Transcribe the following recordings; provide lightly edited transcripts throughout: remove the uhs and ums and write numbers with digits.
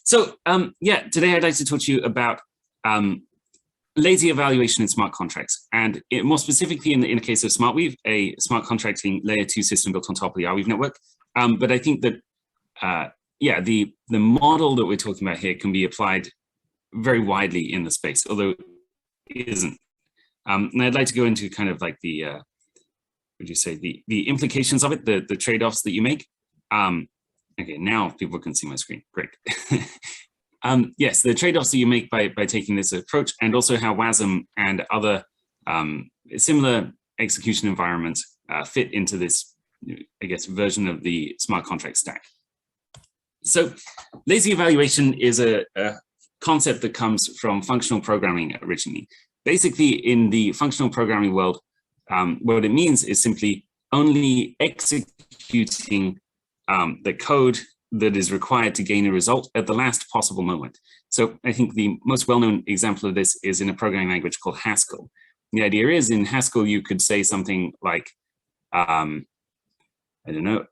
So yeah, today I'd like to talk to you about lazy evaluation in smart contracts, and more specifically in the case of SmartWeave, a smart contracting layer 2 system built on top of the Arweave network. But I think that yeah, the model that we're talking about here can be applied very widely in the space, although it isn't. And I'd like to go into kind of like the would you say the implications of it, the trade-offs that you make. Okay, now people can see my screen. Great. Yes, the trade-offs that you make by taking this approach, and also how WASM and other similar execution environments fit into this, I guess, version of the smart contract stack. So lazy evaluation is a concept that comes from functional programming originally. Basically, in the functional programming world, what it means is simply only executing the code that is required to gain a result at the last possible moment. So I think the most well-known example of this is in a programming language called Haskell. The idea is in Haskell, you could say something like, I don't know,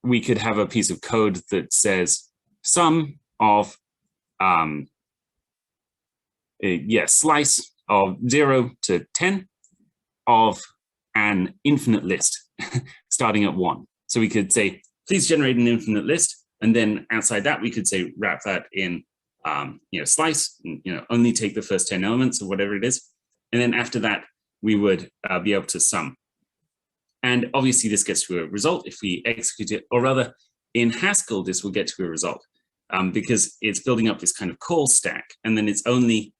we could have a piece of code that says sum of, slice of 0 to 10 of an infinite list starting at 1. So we could say, please generate an infinite list, and then outside that we could say wrap that in slice, and, only take the first 10 elements of whatever it is, and then after that we would be able to sum. And obviously this gets to a result if we execute it, or rather in Haskell this will get to a result because it's building up this kind of call stack, and then it's only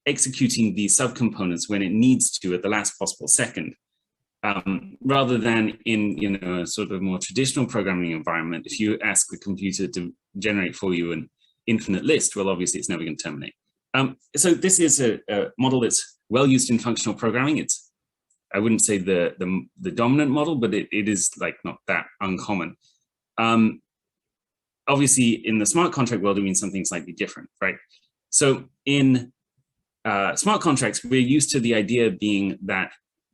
executing the subcomponents when it needs to at the last possible second. Rather than in a sort of more traditional programming environment, if you ask the computer to generate for you an infinite list, well, obviously it's never going to terminate. So this is a model that's well used in functional programming. It's, I wouldn't say the dominant model, but it is like not that uncommon. Obviously, in the smart contract world, it means something slightly different, right? So in smart contracts, we're used to the idea being that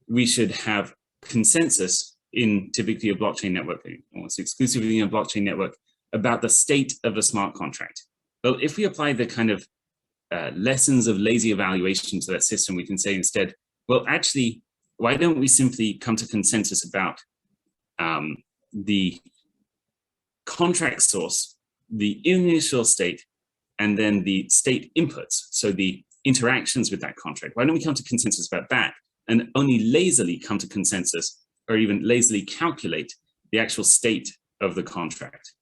we should have consensus in typically a blockchain network, almost exclusively in a blockchain network, about the state of a smart contract. Well, if we apply the kind of lessons of lazy evaluation to that system, we can say instead, well, actually, why don't we simply come to consensus about the contract source, the initial state, and then the state inputs, so the interactions with that contract. Why don't we come to consensus about that, and only lazily come to consensus, or even lazily calculate the actual state of the contract?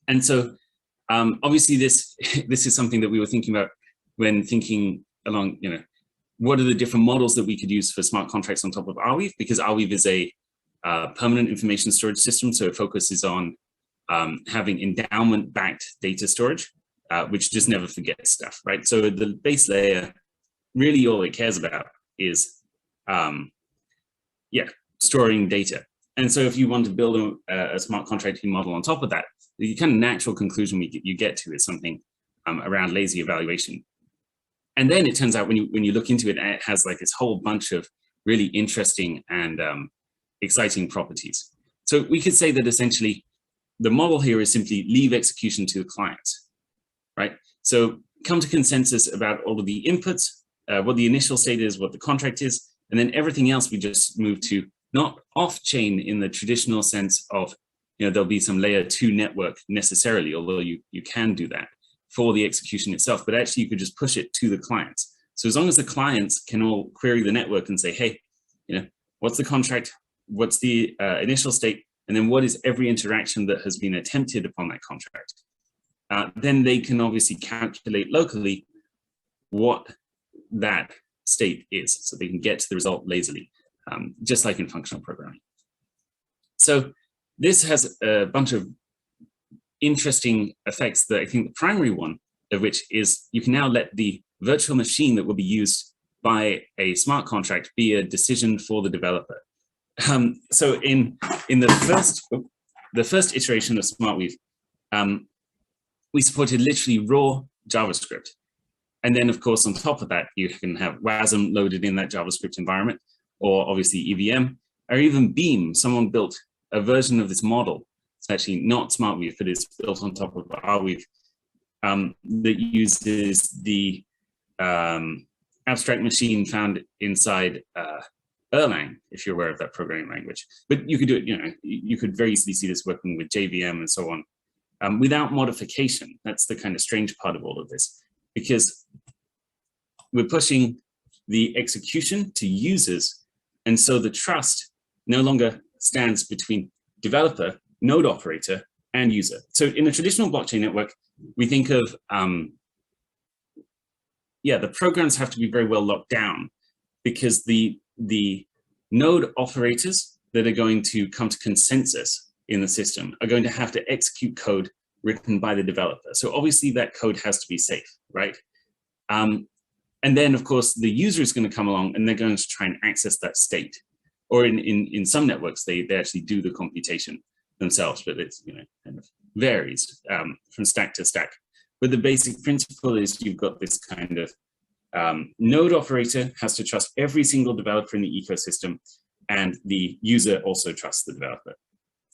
And so obviously this is something that we were thinking about when thinking along, what are the different models that we could use for smart contracts on top of Arweave, because Arweave is a permanent information storage system, so it focuses on having endowment-backed data storage, which just never forgets stuff, right? So the base layer, really all it cares about is storing data. And so if you want to build a smart contracting model on top of that, the kind of natural conclusion you get to is something around lazy evaluation. And then it turns out when you look into it, it has like this whole bunch of really interesting and exciting properties. So we could say that essentially the model here is simply leave execution to the clients, right? So come to consensus about all of the inputs, what the initial state is, what the contract is, and then everything else we just move to not off-chain in the traditional sense of, there'll be some layer 2 network necessarily, although you can do that for the execution itself, but actually you could just push it to the clients. So as long as the clients can all query the network and say, hey, what's the contract, what's the initial state, and then what is every interaction that has been attempted upon that contract, then they can obviously calculate locally what that state is, so they can get to the result lazily, just like in functional programming. So this has a bunch of interesting effects that I think the primary one of which is you can now let the virtual machine that will be used by a smart contract be a decision for the developer. So in the first iteration of SmartWeave, we supported literally raw JavaScript. And then, of course, on top of that, you can have WASM loaded in that JavaScript environment, or obviously EVM, or even Beam. Someone built a version of this model It's actually not SmartWeave, but it's built on top of Arweave, that uses the abstract machine found inside Erlang, if you're aware of that programming language. But you could do it, you could very easily see this working with JVM and so on, without modification. That's the kind of strange part of all of this, because we're pushing the execution to users. And so the trust no longer stands between developer, node operator, and user. So in a traditional blockchain network, we think of, the programs have to be very well locked down, because the node operators that are going to come to consensus in the system are going to have to execute code written by the developer. So obviously that code has to be safe, right? And then of course the user is going to come along and they're going to try and access that state. Or in some networks, they actually do the computation themselves, but it's kind of varies from stack to stack. But the basic principle is you've got this kind of node operator has to trust every single developer in the ecosystem, and the user also trusts the developer.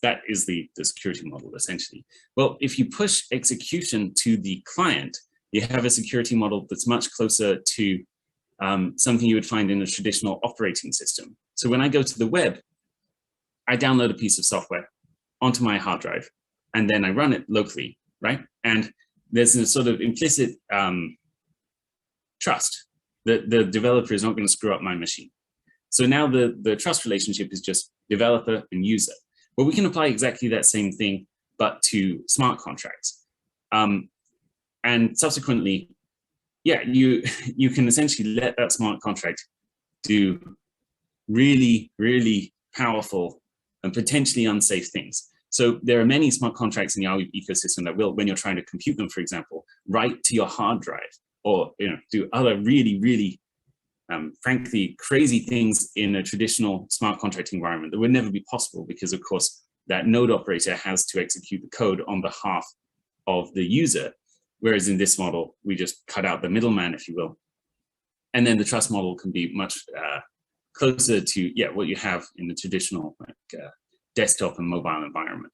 That is the security model, essentially. Well, if you push execution to the client, you have a security model that's much closer to something you would find in a traditional operating system. So when I go to the web, I download a piece of software onto my hard drive, and then I run it locally, right? And there's a sort of implicit trust that the developer is not going to screw up my machine. So now the trust relationship is just developer and user. Well, we can apply exactly that same thing, but to smart contracts. And subsequently, you can essentially let that smart contract do really, really powerful and potentially unsafe things. So there are many smart contracts in the Arweave ecosystem that will, when you're trying to compute them, for example, write to your hard drive, or do other really, really, frankly, crazy things in a traditional smart contract environment that would never be possible, because of course that node operator has to execute the code on behalf of the user. Whereas in this model, we just cut out the middleman, if you will. And then the trust model can be much closer to what you have in the traditional desktop and mobile environment.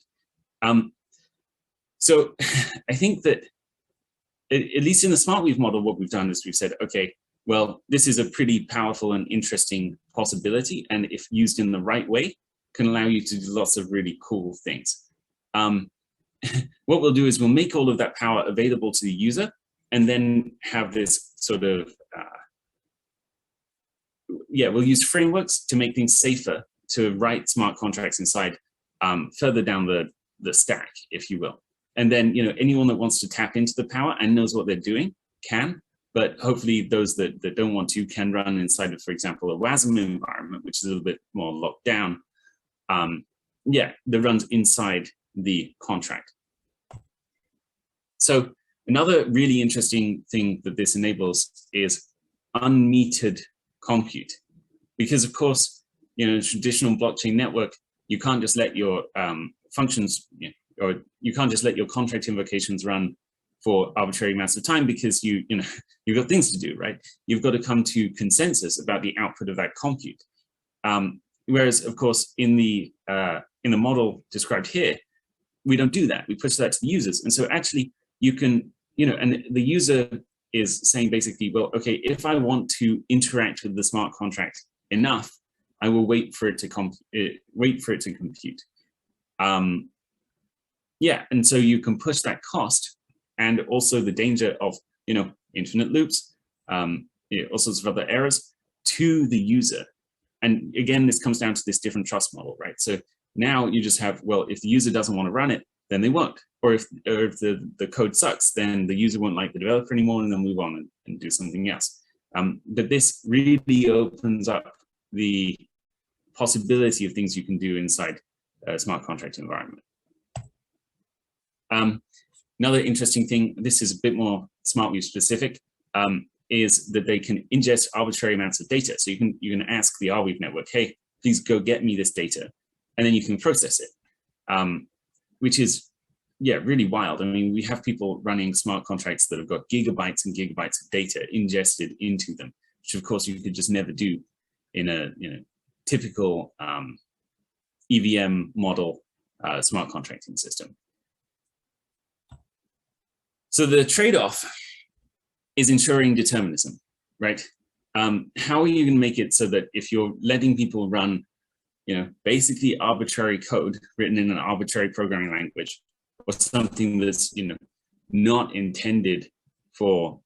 So I think that at least in the SmartWeave model, what we've done is we've said, okay, well, this is a pretty powerful and interesting possibility, and if used in the right way, can allow you to do lots of really cool things. What we'll do is we'll make all of that power available to the user, and then have this sort of, we'll use frameworks to make things safer to write smart contracts inside further down the stack, if you will. And then, anyone that wants to tap into the power and knows what they're doing can, but hopefully those that don't want to can run inside of, for example, a WASM environment, which is a little bit more locked down. That runs inside the contract. So another really interesting thing that this enables is unmetered compute, because of course, in a traditional blockchain network, you can't just let your functions, or you can't just let your contract invocations run for arbitrary amounts of time, because you've got things to do, right? You've got to come to consensus about the output of that compute. Whereas, of course, in the model described here, we don't do that. We push that to the users, and so actually you can, and the user is saying basically, well, okay, if I want to interact with the smart contract enough, I will wait for it to compute. And so you can push that cost, and also the danger of infinite loops, all sorts of other errors, to the user. And again, this comes down to this different trust model, right? So now you just have, well, if the user doesn't want to run it, then they won't. Or if the code sucks, then the user won't like the developer anymore, and they'll move on and do something else. But this really opens up the possibility of things you can do inside a smart contract environment. Another interesting thing, this is a bit more SmartWeave specific, is that they can ingest arbitrary amounts of data. So you can ask the Arweave network, hey, please go get me this data, and then you can process it, which is really wild. I mean, we have people running smart contracts that have got gigabytes and gigabytes of data ingested into them, which of course you could just never do in a typical EVM model smart contracting system. So the trade-off is ensuring determinism, right? How are you going to make it so that if you're letting people run, basically arbitrary code written in an arbitrary programming language, or something that's, not intended for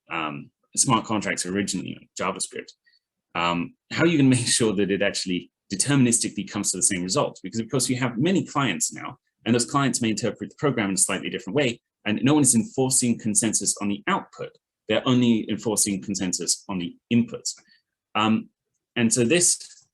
smart contracts originally, JavaScript, how are you going to make sure that it actually deterministically comes to the same result? Because of course you have many clients now, and those clients may interpret the program in a slightly different way, and no one is enforcing consensus on the output. They're only enforcing consensus on the inputs. And so this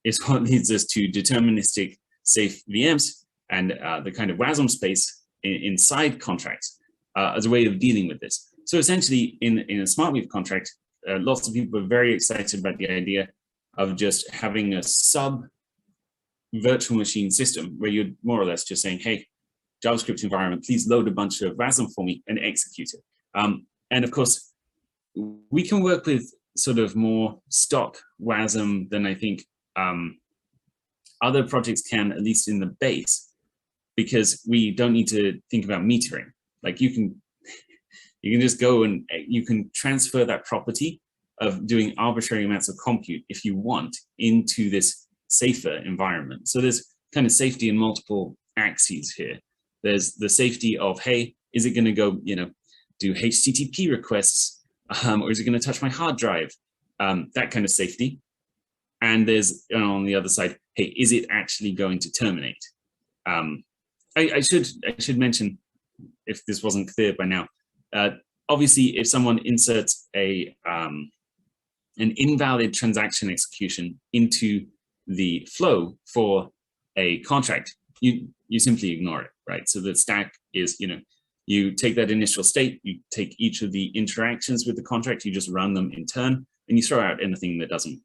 is what leads us to deterministic safe VMs and the kind of WASM space inside contracts as a way of dealing with this. So essentially in a SmartWeave contract, lots of people are very excited about the idea of just having a sub virtual machine system where you're more or less just saying, hey, JavaScript environment, please load a bunch of WASM for me and execute it. And of course, we can work with sort of more stock WASM than I think other projects can, at least in the base, because we don't need to think about metering. Like you can just go and you can transfer that property of doing arbitrary amounts of compute if you want into this safer environment. So there's kind of safety in multiple axes here. There's the safety of, hey, is it going to go, do HTTP requests, or is it going to touch my hard drive? That kind of safety. And there's on the other side, hey, is it actually going to terminate? I should mention, if this wasn't clear by now, obviously, if someone inserts an invalid transaction execution into the flow for a contract, you simply ignore it, right? So the stack is, you take that initial state, you take each of the interactions with the contract, you just run them in turn, and you throw out anything that doesn't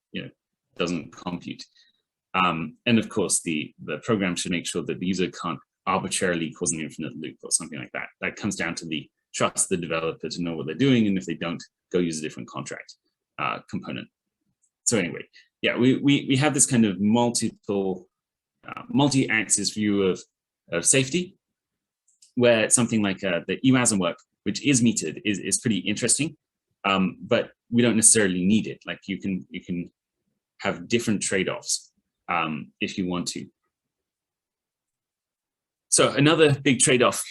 compute. And of course, the program should make sure that the user can't arbitrarily cause an infinite loop or something like that. That comes down to the trust the developer to know what they're doing, and if they don't, go use a different contract component. So anyway, yeah, we have this kind of multi-axis view of safety, where something like the EWASM work, which is metered, is pretty interesting, but we don't necessarily need it. Like you can have different trade-offs if you want to. So another big trade-off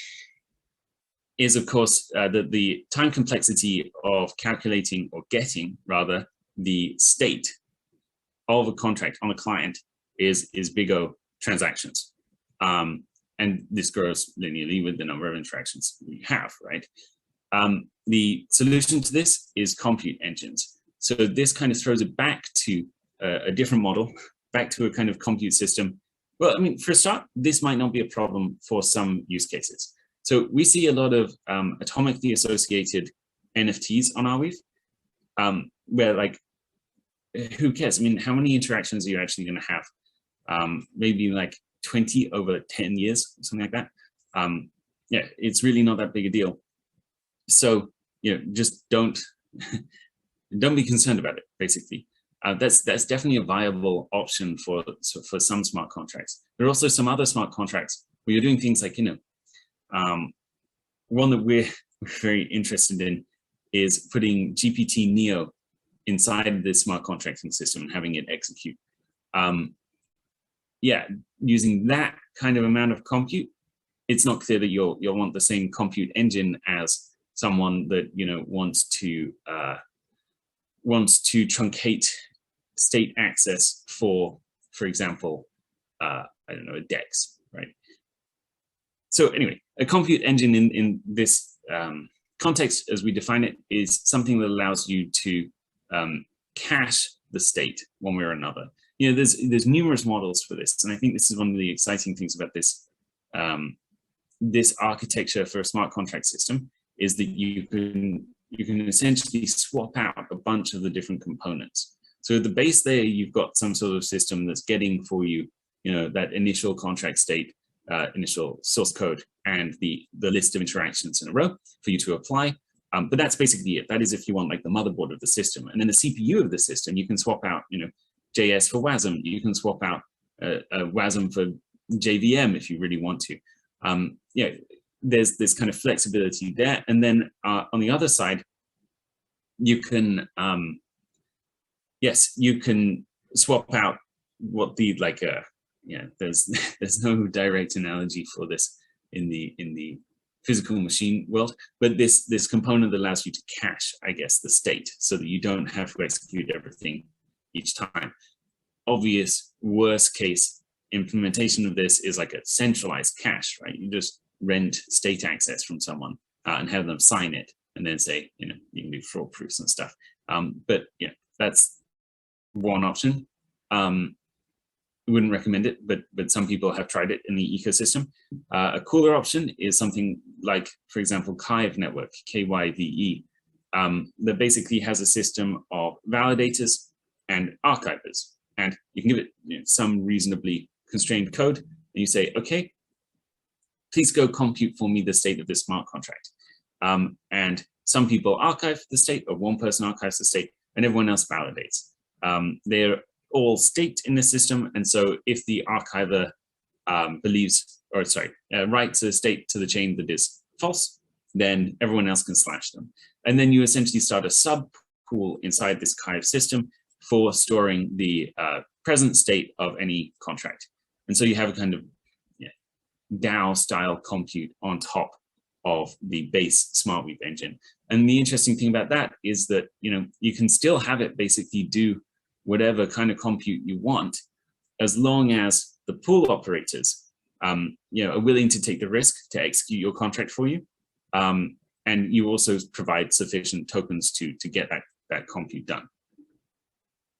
is, of course, that the time complexity of calculating, or getting rather, the state of a contract on a client is big O transactions. And this grows linearly with the number of interactions we have, right? The solution to this is compute engines. So this kind of throws it back to a different model, back to a kind of compute system. Well, I mean, for a start, this might not be a problem for some use cases. So we see a lot of atomically associated NFTs on Arweave, where like, who cares? I mean, how many interactions are you actually going to have? Maybe like 20 over 10 years, something like that. Yeah, it's really not that big a deal. So, just don't be concerned about it, basically. That's definitely a viable option for some smart contracts. There are also some other smart contracts where you're doing things like, one that we're very interested in is putting GPT Neo inside the smart contracting system and having it execute. Yeah, using that kind of amount of compute, it's not clear that you'll want the same compute engine as someone that wants to truncate state access for example, I don't know, a DEX, right? So anyway, a compute engine in this context, as we define it, is something that allows you to cache the state one way or another. There's numerous models for this, and I think this is one of the exciting things about this this architecture for a smart contract system, is that you can essentially swap out a bunch of the different components. So at the base there, you've got some sort of system that's getting for you, that initial contract state, initial source code, and the list of interactions in a row for you to apply. But that's basically it. That is if you want like the motherboard of the system. And then the CPU of the system, you can swap out, JS for WASM. You can swap out WASM for JVM if you really want to. Yeah, there's this kind of flexibility there. And then on the other side, you can, yes, you can swap out what the yeah, there's no direct analogy for this in the physical machine world, but this component that allows you to cache, I guess, the state so that you don't have to execute everything each time. Obvious worst case implementation of this is like a centralized cache, right? You just rent state access from someone and have them sign it, and then say, you know, you can do fraud proofs and stuff. But yeah, that's one option. Wouldn't recommend it, but some people have tried it in the ecosystem. A cooler option is something like, for example, Koii network, KYVE, that basically has a system of validators and archivers. And you can give it, you know, some reasonably constrained code, and you say, okay, please go compute for me the state of this smart contract. And some people archive the state, or one person archives the state, and everyone else validates. They're all state in the system, and so if the archiver writes a state to the chain that is false, then everyone else can slash them. And then you essentially start a sub pool inside this Koii system for storing the present state of any contract. And so you have a kind of DAO style compute on top of the base SmartWeave engine. And the interesting thing about that is that, you know, you can still have it basically do whatever kind of compute you want, as long as the pool operators, you know, are willing to take the risk to execute your contract for you, and you also provide sufficient tokens to get that compute done.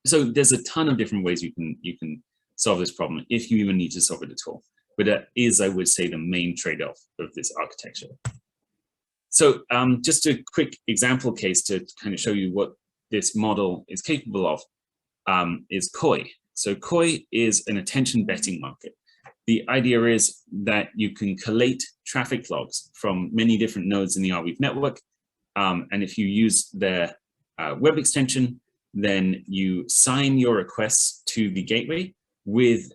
So there's a ton of different ways you can solve this problem, if you even need to solve it at all. But that is, I would say, the main trade-off of this architecture. So just a quick example case to kind of show you what this model is capable of. Is Koii. So Koii is an attention betting market. The idea is that you can collate traffic logs from many different nodes in the Arweave network. And if you use their web extension, then you sign your requests to the gateway with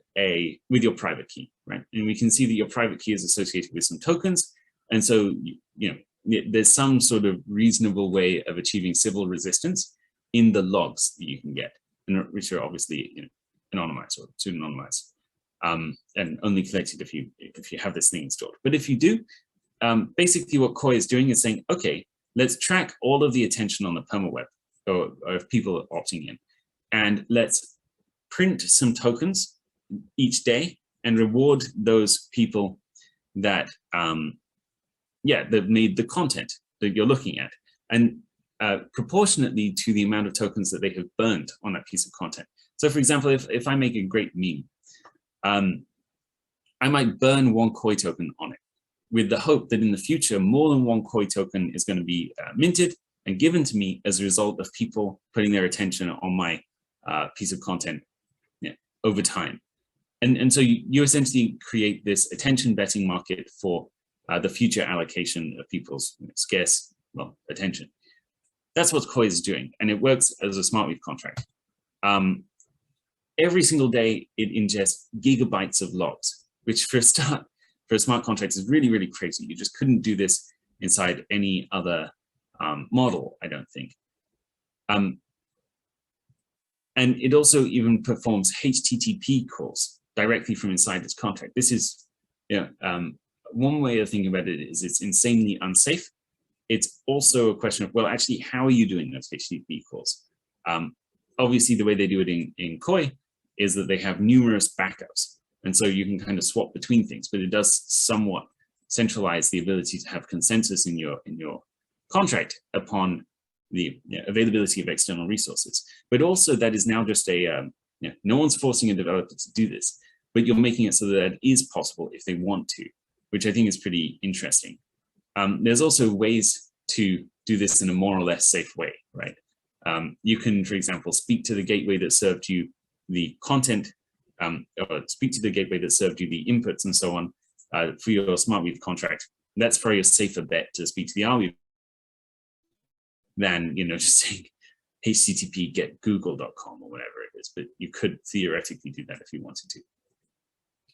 your private key, right? And we can see that your private key is associated with some tokens. And so, you know, there's some sort of reasonable way of achieving civil resistance in the logs that you can get, and which are obviously, you know, anonymized or pseudonymized, and only collected if you have this thing installed. But if you do, basically what Koii is doing is saying, okay, let's track all of the attention on the permaweb, or if people are opting in, and let's print some tokens each day and reward those people that that made the content that you're looking at, and proportionately to the amount of tokens that they have burned on that piece of content. So for example, if I make a great meme, I might burn one Koii token on it, with the hope that in the future, more than one Koii token is going to be minted and given to me as a result of people putting their attention on my piece of content over time. And so you essentially create this attention betting market for the future allocation of people's scarce, well, attention. That's what Koii is doing, and it works as a SmartWeave contract. Every single day, it ingests gigabytes of logs, which for a start, for a smart contract is really, really crazy. You just couldn't do this inside any other model, I don't think. And it also even performs HTTP calls directly from inside this contract. This is, one way of thinking about it is it's insanely unsafe. It's also a question of, well, actually, how are you doing those HTTP calls? Obviously, the way they do it in Koii is that they have numerous backups. And so you can kind of swap between things, but it does somewhat centralize the ability to have consensus in your contract upon the availability of external resources. But also that is now just no one's forcing a developer to do this, but you're making it so that it is possible if they want to, which I think is pretty interesting. There's also ways to do this in a more or less safe way, right? You can, for example, speak to the gateway that served you the content, or speak to the gateway that served you the inputs and so on for your SmartWeave contract. That's probably a safer bet to speak to the Arweave than just saying HTTP get google.com or whatever it is. But you could theoretically do that if you wanted to.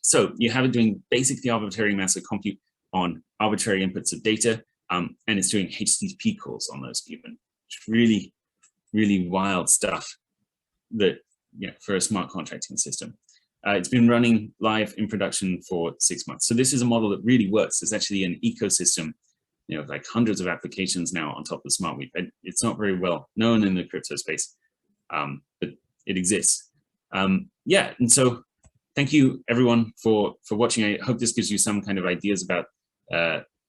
So you have it doing basically arbitrary massive compute on arbitrary inputs of data, and it's doing HTTP calls on those even. It's really, really wild stuff that, for a smart contracting system. It's been running live in production for 6 months. So this is a model that really works. There's actually an ecosystem, like hundreds of applications now on top of SmartWeave. It's not very well known in the crypto space, but it exists. And so thank you everyone for watching. I hope this gives you some kind of ideas about,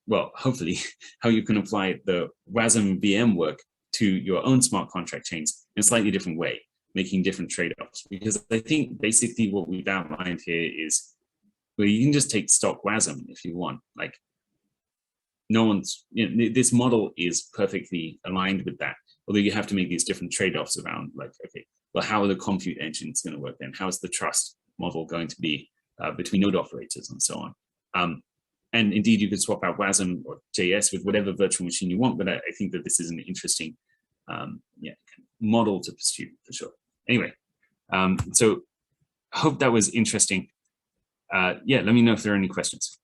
well, hopefully how you can apply the WASM VM work to your own smart contract chains in a slightly different way, making different trade-offs. Because I think basically what we've outlined here is, well, you can just take stock WASM if you want. Like, no one's, this model is perfectly aligned with that. Although you have to make these different trade-offs around, like, okay, well, how are the compute engines going to work then? How is the trust model going to be between node operators and so on? And indeed, you could swap out WASM or JS with whatever virtual machine you want, but I think that this is an interesting model to pursue for sure. Anyway, so I hope that was interesting. Let me know if there are any questions.